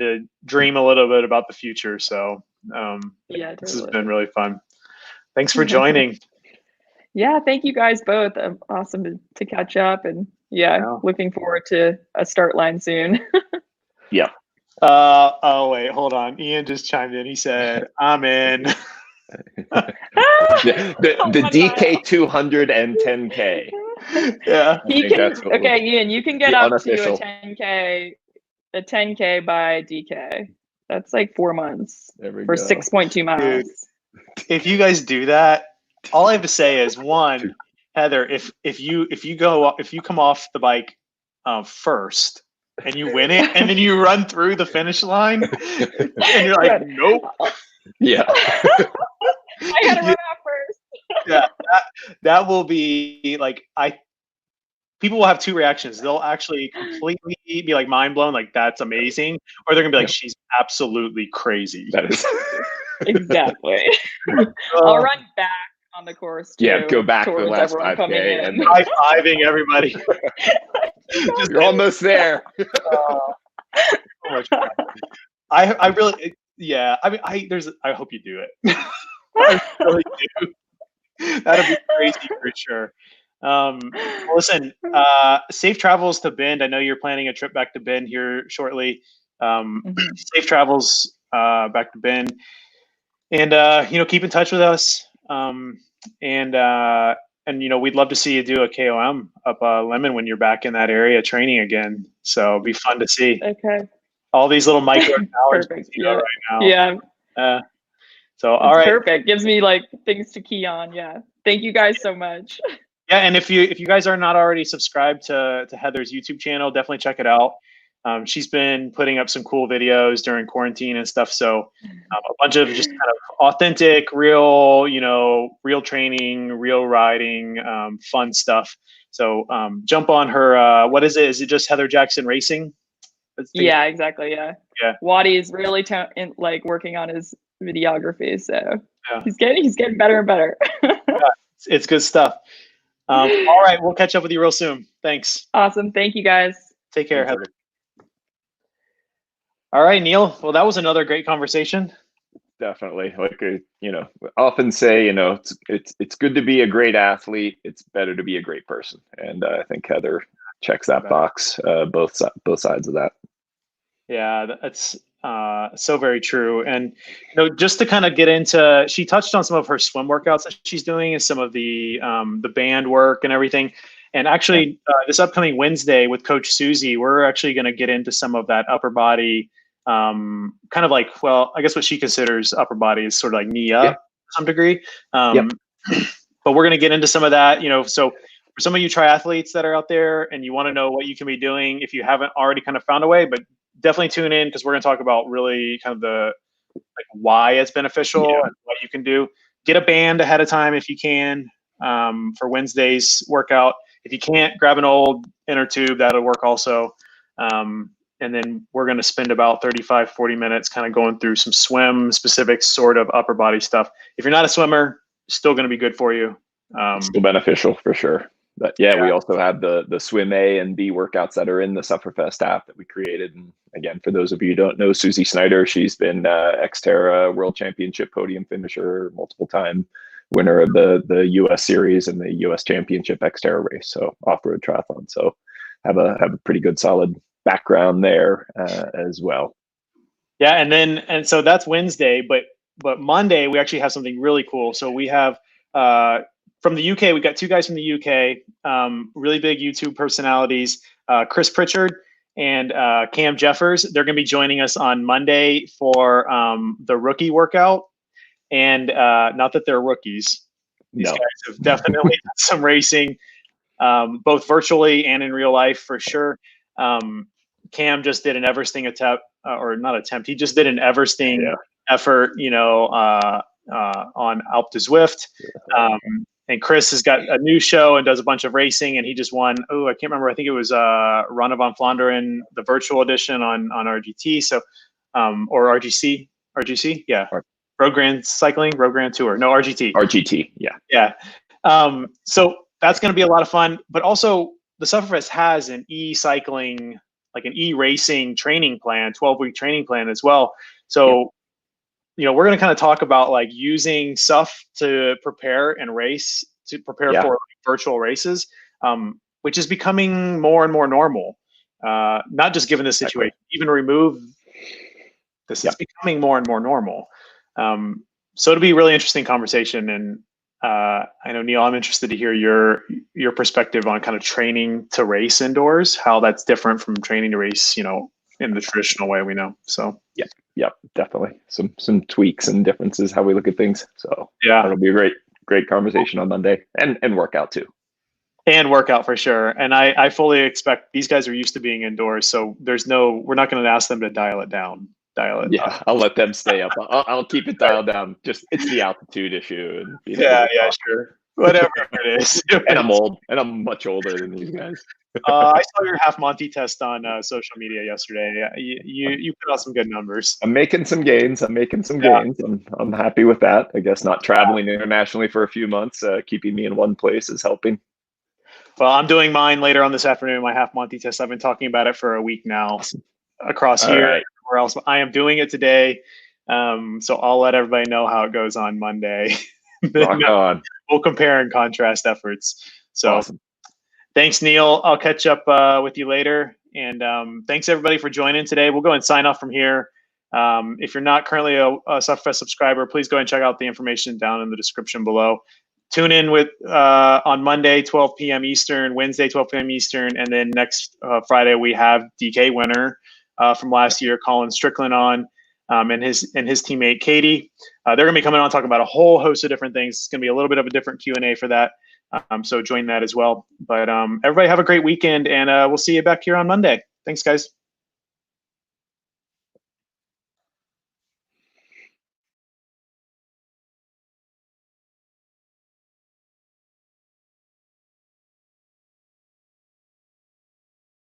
to dream a little bit about the future. So This has been really fun. Thanks for joining.
Yeah. Thank you guys both. Awesome to catch up, and looking forward to a start line soon.
Yeah.
Oh wait, hold on. Ian just chimed in. He said, "I'm in."
the DK 200 and 10K.
Yeah.
Ian, you can get up to a 10K by DK. That's like 4 months for 6.2 miles.
Dude, if you guys do that, all I have to say is one, Heather, if you come off the bike first and you win it and then you run through the finish line and you're like, nope.
Yeah.
I gotta run out first.
Yeah, that will be like people will have two reactions. They'll actually completely be like mind blown, like that's amazing, or they're gonna be like, she's absolutely crazy.
That is
exactly. I'll run back on the course too.
Yeah, go back to the
towards
last
everyone
5K
coming in.
and
high-fiving everybody.
You're almost there.
Oh my God. I really, yeah. I mean, I hope you do it. I really do. That'd be crazy for sure. Listen, safe travels to Bend. I know you're planning a trip back to Bend here shortly. Safe travels back to Bend, and keep in touch with us. And we'd love to see you do a KOM up Lemon when you're back in that area training again. So it'd be fun to see.
Okay.
All these little micro hours
Perfect.
right now.
Yeah.
So all right.
Perfect. Gives me like things to key on. Yeah. Thank you guys so much.
Yeah, and if you guys are not already subscribed to Heather's YouTube channel, definitely check it out. She's been putting up some cool videos during quarantine and stuff. So a bunch of just kind of authentic, real, real training, real riding, fun stuff. So jump on her. What is it? Is it just Heather Jackson Racing?
Yeah, exactly. Yeah. Waddy's really working on his videography. So he's getting better and better.
It's good stuff. All right, we'll catch up with you real soon. Thanks.
Awesome. Thank you guys.
Take care, Heather. All right, Neal. Well, that was another great conversation.
Definitely. Like often say, it's good to be a great athlete. It's better to be a great person, and I think Heather checks that box. Both sides of that. Yeah,
that's so very true. And just to kind of get into, she touched on some of her swim workouts that she's doing and some of the band work and everything. And actually, this upcoming Wednesday with Coach Susie, we're actually going to get into some of that upper body, kind of like, well, I guess what she considers upper body is sort of like knee up to some degree. But we're going to get into some of that, so for some of you triathletes that are out there and you want to know what you can be doing, if you haven't already kind of found a way, but definitely tune in because we're going to talk about really kind of the why it's beneficial and what you can do. Get a band ahead of time if you can for Wednesday's workout. If you can't, grab an old inner tube. That'll work also. And then we're going to spend about 35, 40 minutes kind of going through some swim specific sort of upper body stuff. If you're not a swimmer, still going to be good for you.
Still beneficial for sure. But we also have the swim A and B workouts that are in the Sufferfest app that we created. And again, for those of you who don't know, Susie Snyder, she's been Xterra World Championship podium finisher, multiple time winner of the US Series and the US Championship Xterra race. So off-road triathlon. So have a pretty good solid background there as well.
Yeah, and so that's Wednesday, but Monday we actually have something really cool. So we have from the UK, we got two guys from the UK, really big YouTube personalities, Chris Pritchard and Cam Jeffers. They're going to be joining us on Monday for the rookie workout. And not that they're rookies. These guys have definitely done some racing, both virtually and in real life for sure. Cam just did an Everesting attempt. He just did an Everesting effort, on Alpe d'Huez. And Chris has got a new show and does a bunch of racing, and he just won. Oh, I can't remember. I think it was Ronde van Vlaanderen, the virtual edition on RGT. So, or RGC, yeah. Road Grand Tour. No, RGT. Yeah. So that's going to be a lot of fun. But also, the Sufferfest has an e-cycling, like an e-racing training plan, 12-week training plan as well. So, we're going to kind of talk about like using Suff to prepare and race, to prepare for virtual races, which is becoming more and more normal. Not just given the situation, even remove this is becoming more and more normal. So it'll be a really interesting conversation. And I know, Neal, I'm interested to hear your perspective on kind of training to race indoors, how that's different from training to race, in the traditional way we know. So
yeah, definitely some tweaks and differences how we look at things. So it'll be a great conversation on Monday and workout too.
And workout for sure. And I fully expect these guys are used to being indoors, so we're not going to ask them to dial it down. Up.
I'll let them stay up. I'll keep it dialed down. Just it's the altitude issue. And
sure. Whatever it is.
And I'm old, and I'm much older than these guys.
I saw your half Monty test on social media yesterday. Yeah, you put out some good numbers.
I'm making some gains. I'm happy with that. I guess not traveling internationally for a few months, keeping me in one place is helping.
Well, I'm doing mine later on this afternoon, my half Monty test. I've been talking about it for a week now across
All
here
right.
and everywhere else. I am doing it today. So I'll let everybody know how it goes on Monday.
Rock on.
We'll compare and contrast efforts. So
Awesome.
Thanks, Neal. I'll catch up with you later. And thanks, everybody, for joining today. We'll go and sign off from here. If you're not currently a Sufferfest subscriber, please go and check out the information down in the description below. Tune in with on Monday, 12 p.m. Eastern, Wednesday, 12 p.m. Eastern, and then next Friday we have DK winner from last year, Colin Strickland, on, and his teammate Katie. They're going to be coming on talking about a whole host of different things. It's going to be a little bit of a different Q&A for that. So join that as well. But everybody have a great weekend, and we'll see you back here on Monday. Thanks, guys.